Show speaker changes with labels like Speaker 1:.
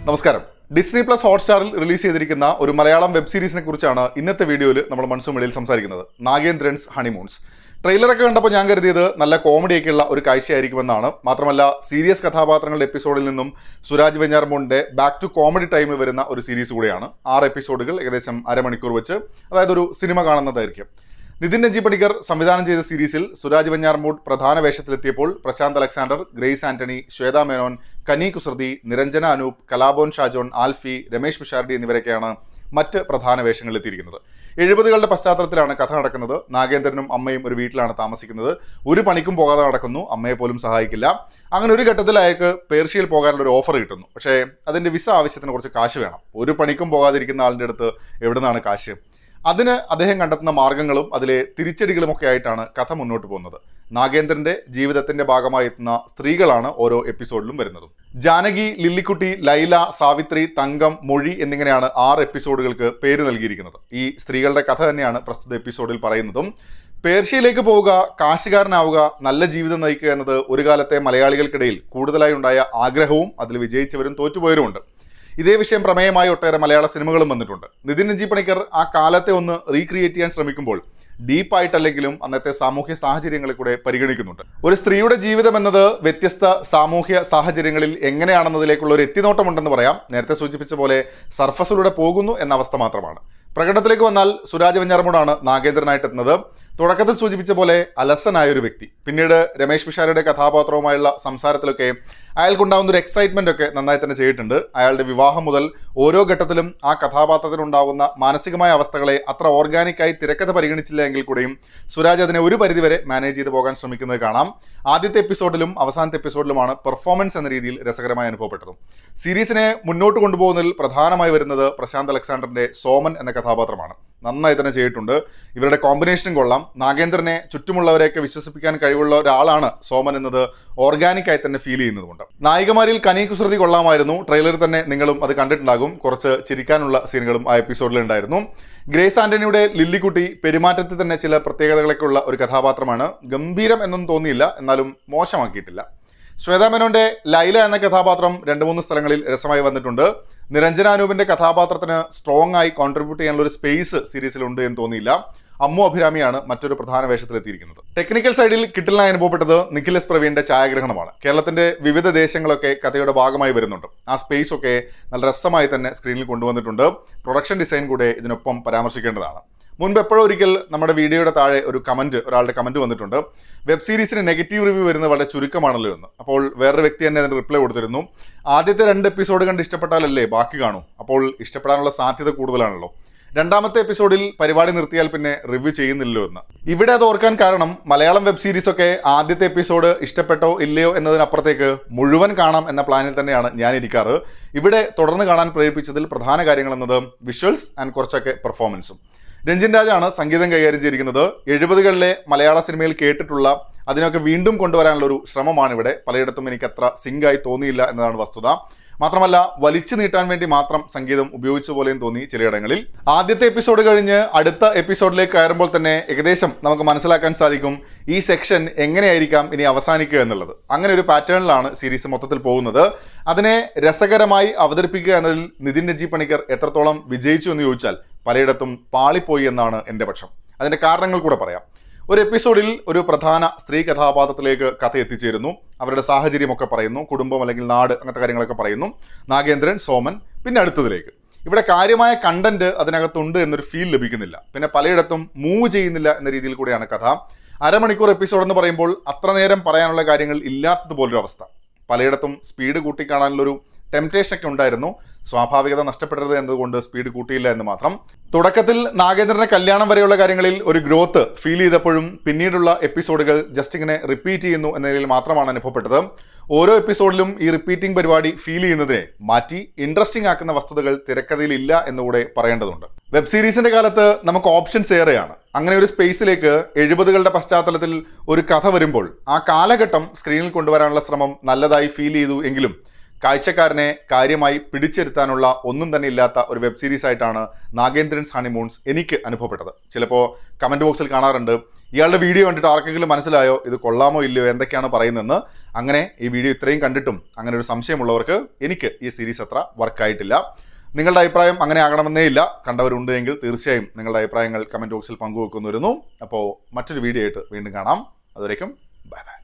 Speaker 1: നമസ്കാരം. Disney plus ഹോട്ട്സ്റ്റാറിൽ release ചെയ്തിരിക്കുന്ന ഒരു മലയാളം വെബ് സീരീസിനെ കുറിച്ചാണ് ഇന്നത്തെ വീഡിയോയിൽ നമ്മൾ മൺസൂൺ സംസാരിക്കുന്നത്. നാഗേന്ദ്രൻസ് ഹണിമൂൺസ്. ട്രെയിലറൊക്കെ കണ്ടപ്പോൾ ഞാൻ കരുതിയത് നല്ല കോമഡിയൊക്കെയുള്ള ഒരു കാഴ്ചയായിരിക്കുമെന്നാണ്. മാത്രമല്ല സീരിയസ് കഥാപാത്രങ്ങളുടെ എപ്പിസോഡിൽ നിന്നും സുരാജ് വെഞ്ഞാറമൂടിൻ്റെ ബാക്ക് ടു കോമഡി ടൈമിൽ വരുന്ന ഒരു സീരീസ് കൂടിയാണ്. 6 എപ്പിസോഡുകൾ ഏകദേശം അരമണിക്കൂർ വെച്ച്, അതായത് ഒരു സിനിമ കാണുന്നതായിരിക്കും. നിതിൻ രഞ്ജി പണിക്കർ സംവിധാനം ചെയ്ത സീരീസിൽ സുരാജ് വെഞ്ഞാറമൂട് പ്രധാന വേഷത്തിലെത്തിയപ്പോൾ പ്രശാന്ത് അലക്സാണ്ടർ, ഗ്രേസ് ആന്റണി, ശ്വേത മേനോൻ, കനി കുസൃതി, നിരഞ്ജന അനൂപ്, കലാഭവൻ ഷാജോൺ, ആൽഫി, രമേഷ് പിഷാരടി എന്നിവരൊക്കെയാണ് മറ്റ് പ്രധാന വേഷങ്ങളിലെത്തിയിരിക്കുന്നത്. 70കളുടെ പശ്ചാത്തലത്തിലാണ് കഥ നടക്കുന്നത്. നാഗേന്ദ്രനും അമ്മയും ഒരു വീട്ടിലാണ് താമസിക്കുന്നത്. ഒരു പണിക്കും പോകാതെ നടക്കുന്നു, അമ്മയെ പോലും സഹായിക്കില്ല. അങ്ങനെ ഒരു ഘട്ടത്തിൽ അയാൾക്ക് പേർഷ്യയിൽ പോകാനുള്ള ഒരു ഓഫർ കിട്ടുന്നു. പക്ഷേ അതിൻ്റെ വിസ ആവശ്യത്തിന് കുറച്ച് കാശ് വേണം. ഒരു പണിക്കും പോകാതിരിക്കുന്ന ആളിൻ്റെ അടുത്ത് എവിടെ നിന്നാണ് കാശ്? അതിന് അദ്ദേഹം കണ്ടെത്തുന്ന മാർഗങ്ങളും അതിലെ തിരിച്ചടികളുമൊക്കെ ആയിട്ടാണ് കഥ മുന്നോട്ട് പോകുന്നത്. നാഗേന്ദ്രന്റെ ജീവിതത്തിന്റെ ഭാഗമായി എത്തുന്ന സ്ത്രീകളാണ് ഓരോ എപ്പിസോഡിലും വരുന്നതും. ജാനകി, ലില്ലിക്കുട്ടി, ലൈല, സാവിത്രി, തങ്കം, മൊഴി എന്നിങ്ങനെയാണ് 6 എപ്പിസോഡുകൾക്ക് പേര് നൽകിയിരിക്കുന്നത്. ഈ സ്ത്രീകളുടെ കഥ തന്നെയാണ് പ്രസ്തുത എപ്പിസോഡിൽ പറയുന്നതും. പേർഷ്യയിലേക്ക് പോവുക, കാശുകാരനാവുക, നല്ല ജീവിതം നയിക്കുക എന്നത് ഒരു കാലത്തെ മലയാളികൾക്കിടയിൽ കൂടുതലായി ഉണ്ടായ ആഗ്രഹവും അതിൽ വിജയിച്ചവരും തോറ്റുപോയവരുമുണ്ട്. ഇതേ വിഷയം പ്രമേയമായി ഒട്ടേറെ മലയാള സിനിമകളും വന്നിട്ടുണ്ട്. നിതിൻ രഞ്ജി പണിക്കർ ആ കാലത്തെ ഒന്ന് റീക്രിയേറ്റ് ചെയ്യാൻ ശ്രമിക്കുമ്പോൾ ഡീപ്പായിട്ടല്ലെങ്കിലും അന്നത്തെ സാമൂഹ്യ സാഹചര്യങ്ങളെ കൂടെ പരിഗണിക്കുന്നുണ്ട്. ഒരു സ്ത്രീയുടെ ജീവിതം എന്നത് വ്യത്യസ്ത സാമൂഹ്യ സാഹചര്യങ്ങളിൽ എങ്ങനെയാണെന്നതിലേക്കുള്ള ഒരു എത്തിനോട്ടമുണ്ടെന്ന് പറയാം. നേരത്തെ സൂചിപ്പിച്ച പോലെ സർഫസിലൂടെ പോകുന്നു എന്ന അവസ്ഥ മാത്രമാണ്. പ്രകടനത്തിലേക്ക് വന്നാൽ സുരാജ് വെഞ്ഞാറമൂടാണ് നാഗേന്ദ്രനായിട്ട് എത്തുന്നത്. തുടക്കത്തിൽ സൂചിപ്പിച്ച പോലെ അലസനായ ഒരു വ്യക്തി. പിന്നീട് രമേഷ് പിഷാരയുടെ കഥാപാത്രവുമായുള്ള സംസാരത്തിലൊക്കെ അയാൾക്കുണ്ടാകുന്ന ഒരു എക്സൈറ്റ്മെൻ്റ് ഒക്കെ നന്നായി തന്നെ ചെയ്തിട്ടുണ്ട്. അയാളുടെ വിവാഹം മുതൽ ഓരോ ഘട്ടത്തിലും ആ കഥാപാത്രത്തിനുണ്ടാകുന്ന മാനസികമായ അവസ്ഥകളെ അത്ര ഓർഗാനിക്കായി തിരക്കഥ പരിഗണിച്ചില്ല എങ്കിൽ കൂടെയും സുരാജ് അതിനെ ഒരു പരിധിവരെ മാനേജ് ചെയ്ത് പോകാൻ ശ്രമിക്കുന്നത് കാണാം. ആദ്യത്തെ എപ്പിസോഡിലും അവസാനത്തെ എപ്പിസോഡിലുമാണ് പെർഫോമൻസ് എന്ന രീതിയിൽ രസകരമായി അനുഭവപ്പെട്ടതും. സീരീസിനെ മുന്നോട്ട് കൊണ്ടുപോകുന്നതിൽ പ്രധാനമായി വരുന്നത് പ്രശാന്ത് അലക്സാണ്ടറിന്റെ സോമൻ എന്ന കഥാപാത്രമാണ്. നന്നായി തന്നെ ചെയ്തിട്ടുണ്ട്. ഇവരുടെ കോമ്പിനേഷനും കൊള്ളാം. നാഗേന്ദ്രനെ ചുറ്റുമുള്ളവരെയൊക്കെ വിശ്വസിപ്പിക്കാൻ കഴിവുള്ള ഒരാളാണ് സോമൻ എന്നത് ഓർഗാനിക്കായി തന്നെ ഫീൽ ചെയ്യുന്നതുകൊണ്ട്. നായികമാരിൽ കനി കുസൃതി കൊള്ളാമായിരുന്നു. ട്രെയിലറിൽ തന്നെ നിങ്ങളും അത് കണ്ടിട്ടുണ്ടാകും. കുറച്ച് ചിരിക്കാനുള്ള സീനുകളും ആ എപ്പിസോഡിൽ ഉണ്ടായിരുന്നു. ഗ്രേസ് ആന്റണിയുടെ ലില്ലിക്കുട്ടി പെരുമാറ്റത്തിൽ തന്നെ ചില പ്രത്യേകതകളൊക്കെ ഉള്ള ഒരു കഥാപാത്രമാണ്. ഗംഭീരം എന്നൊന്നും തോന്നിയില്ല, എന്നാലും മോശമാക്കിയിട്ടില്ല. ശ്വേത മേനോന്റെ ലൈല എന്ന കഥാപാത്രം 2-3 സ്ഥലങ്ങളിൽ രസമായി വന്നിട്ടുണ്ട്. നിരഞ്ജന അനൂപിന്റെ കഥാപാത്രത്തിന് സ്ട്രോങ് ആയി കോൺട്രിബ്യൂട്ട് ചെയ്യാനുള്ള ഒരു സ്പേസ് സീരീസിലുണ്ട് എന്ന് തോന്നിയില്ല. അമ്മു അഭിരാമിയാണ് മറ്റൊരു പ്രധാന വേഷത്തിലെത്തിയിരിക്കുന്നത്. ടെക്നിക്കൽ സൈഡിൽ കിട്ടലിനായി അനുഭവപ്പെട്ടത് നിഖിൽ എസ് പ്രവീണിന്റെ ഛായാഗ്രഹണമാണ്. കേരളത്തിന്റെ വിവിധ ദേശങ്ങളൊക്കെ കഥയുടെ ഭാഗമായി വരുന്നുണ്ട്. ആ സ്പേസ് ഒക്കെ നല്ല രസമായി തന്നെ സ്ക്രീനിൽ കൊണ്ടുവന്നിട്ടുണ്ട്. പ്രൊഡക്ഷൻ ഡിസൈൻ കൂടെ ഇതിനൊപ്പം പരാമർശിക്കേണ്ടതാണ്. മുൻപ് എപ്പോഴും ഒരിക്കൽ നമ്മുടെ വീഡിയോയുടെ താഴെ ഒരാളുടെ കമന്റ് വന്നിട്ടുണ്ട്, വെബ് സീരീസിന് നെഗറ്റീവ് റിവ്യൂ വരുന്നത് വളരെ ചുരുക്കമാണല്ലോ എന്ന്. അപ്പോൾ വേറൊരു വ്യക്തി തന്നെ അതിന് റിപ്ലൈ കൊടുത്തിരുന്നു, ആദ്യത്തെ 2 എപ്പിസോഡ് കണ്ട് ഇഷ്ടപ്പെട്ടാലല്ലേ ബാക്കി കാണൂ, അപ്പോൾ ഇഷ്ടപ്പെടാനുള്ള സാധ്യത കൂടുതലാണല്ലോ. 2ാമത്തെ എപ്പിസോഡിൽ പരിപാടി നിർത്തിയാൽ പിന്നെ റിവ്യൂ ചെയ്യുന്നില്ലല്ലോ എന്ന്. ഇവിടെ അത് ഓർക്കാൻ കാരണം മലയാളം വെബ് സീരീസ് ഒക്കെ ആദ്യത്തെ എപ്പിസോഡ് ഇഷ്ടപ്പെട്ടോ ഇല്ലയോ എന്നതിനപ്പുറത്തേക്ക് മുഴുവൻ കാണാം എന്ന പ്ലാനിൽ തന്നെയാണ് ഞാൻ ഇരിക്കാറ്. ഇവിടെ തുടർന്ന് കാണാൻ പ്രേരിപ്പിച്ചതിൽ പ്രധാന കാര്യങ്ങൾ എന്നത് വിഷ്വൽസ് ആൻഡ് കുറച്ചൊക്കെ പെർഫോമൻസും. രഞ്ജിൻ രാജാണ് സംഗീതം കൈകാര്യം ചെയ്തിരിക്കുന്നത്. 70കളിലെ മലയാള സിനിമയിൽ കേട്ടിട്ടുള്ള അതിനൊക്കെ വീണ്ടും കൊണ്ടുവരാനുള്ള ഒരു ശ്രമമാണ് ഇവിടെ. പലയിടത്തും എനിക്ക് അത്ര സിങ്കായി തോന്നിയില്ല എന്നതാണ് വസ്തുത. മാത്രമല്ല വലിച്ചു നീട്ടാൻ വേണ്ടി മാത്രം സംഗീതം ഉപയോഗിച്ച പോലെയും തോന്നി ചിലയിടങ്ങളിൽ. ആദ്യത്തെ എപ്പിസോഡ് കഴിഞ്ഞ് അടുത്ത എപ്പിസോഡിലേക്ക് കയറുമ്പോൾ തന്നെ ഏകദേശം നമുക്ക് മനസ്സിലാക്കാൻ സാധിക്കും ഈ സെക്ഷൻ എങ്ങനെയായിരിക്കാം ഇനി അവസാനിക്കുക എന്നുള്ളത്. അങ്ങനെ ഒരു പാറ്റേണിലാണ് സീരീസ് മൊത്തത്തിൽ പോകുന്നത്. അതിനെ രസകരമായി അവതരിപ്പിക്കുക എന്നതിൽ നിതിൻ രഞ്ജി പണിക്കർ എത്രത്തോളം വിജയിച്ചു എന്ന് ചോദിച്ചാൽ പലയിടത്തും പാളിപ്പോയി എന്നാണ് എൻ്റെ പക്ഷം. അതിൻ്റെ കാരണങ്ങൾ കൂടെ പറയാം. ഒരു എപ്പിസോഡിൽ ഒരു പ്രധാന സ്ത്രീ കഥാപാത്രത്തിലേക്ക് കഥ എത്തിച്ചേരുന്നു. അവരുടെ സാഹചര്യമൊക്കെ പറയുന്നു, കുടുംബം അല്ലെങ്കിൽ നാട്, അങ്ങനത്തെ കാര്യങ്ങളൊക്കെ പറയുന്നു. നാഗേന്ദ്രൻ, സോമൻ, പിന്നെ അടുത്തതിലേക്ക്. ഇവിടെ കാര്യമായ കണ്ടന്റ് അതിനകത്തുണ്ട് എന്നൊരു ഫീൽ ലഭിക്കുന്നില്ല. പിന്നെ പലയിടത്തും മൂവ് ചെയ്യുന്നില്ല എന്ന രീതിയിൽ കൂടെയാണ് കഥ. അരമണിക്കൂർ എപ്പിസോഡ് എന്ന് പറയുമ്പോൾ അത്ര നേരം പറയാനുള്ള കാര്യങ്ങൾ ഇല്ലാത്തതുപോലൊരു അവസ്ഥ. പലയിടത്തും സ്പീഡ് കൂട്ടിക്കാണാനുള്ളൊരു ടെംപ്റ്റേഷൻ ഒക്കെ ഉണ്ടായിരുന്നു. സ്വാഭാവികത നഷ്ടപ്പെടരുത് എന്നതുകൊണ്ട് സ്പീഡ് കൂട്ടിയില്ല എന്ന് മാത്രം. തുടക്കത്തിൽ നാഗേന്ദ്രന്റെ കല്യാണം വരെയുള്ള കാര്യങ്ങളിൽ ഒരു ഗ്രോത്ത് ഫീൽ ചെയ്തപ്പോഴും പിന്നീടുള്ള എപ്പിസോഡുകൾ ജസ്റ്റ് ഇങ്ങനെ റിപ്പീറ്റ് ചെയ്യുന്നു എന്നതിൽ മാത്രമാണ് അനുഭവപ്പെട്ടത്. ഓരോ എപ്പിസോഡിലും ഈ റിപ്പീറ്റിംഗ് പരിപാടി ഫീൽ ചെയ്യുന്നതിനെ മാറ്റി ഇൻട്രസ്റ്റിംഗ് ആക്കുന്ന വസ്തുതകൾ തിരക്കഥയിൽ ഇല്ല എന്നുകൂടെ പറയേണ്ടതുണ്ട്. വെബ് സീരീസിന്റെ കാലത്ത് നമുക്ക് ഓപ്ഷൻസ് ഏറെയാണ്. അങ്ങനെ ഒരു സ്പേസിലേക്ക് 70കളുടെ പശ്ചാത്തലത്തിൽ ഒരു കഥ വരുമ്പോൾ ആ കാലഘട്ടം സ്ക്രീനിൽ കൊണ്ടുവരാനുള്ള ശ്രമം നല്ലതായി ഫീൽ ചെയ്തു എങ്കിലും കാഴ്ചക്കാരനെ കാര്യമായി പിടിച്ചിരുത്താനുള്ള ഒന്നും തന്നെ ഇല്ലാത്ത ഒരു വെബ് സീരീസ് ആയിട്ടാണ് നാഗേന്ദ്രൻസ് ഹണിമൂൺസ് എനിക്ക് അനുഭവപ്പെട്ടത്. ചിലപ്പോൾ കമൻറ്റ് ബോക്സിൽ കാണാറുണ്ട്, ഇയാളുടെ വീഡിയോ കണ്ടിട്ട് ആർക്കെങ്കിലും മനസ്സിലായോ ഇത് കൊള്ളാമോ ഇല്ലയോ എന്തൊക്കെയാണ് പറയുന്നതെന്ന്. അങ്ങനെ ഈ വീഡിയോ ഇത്രയും കണ്ടിട്ടും അങ്ങനെ ഒരു സംശയമുള്ളവർക്ക് എനിക്ക് ഈ സീരീസ് അത്ര വർക്കായിട്ടില്ല. നിങ്ങളുടെ അഭിപ്രായം അങ്ങനെ ആകണമെന്നേ ഇല്ല. കണ്ടവരുണ്ട് എങ്കിൽ തീർച്ചയായും നിങ്ങളുടെ അഭിപ്രായങ്ങൾ കമൻറ്റ് ബോക്സിൽ പങ്കുവെക്കുന്നു വരുന്നു. അപ്പോൾ മറ്റൊരു വീഡിയോ ആയിട്ട് വീണ്ടും കാണാം. അതുവരേക്കും ബൈ ബൈ.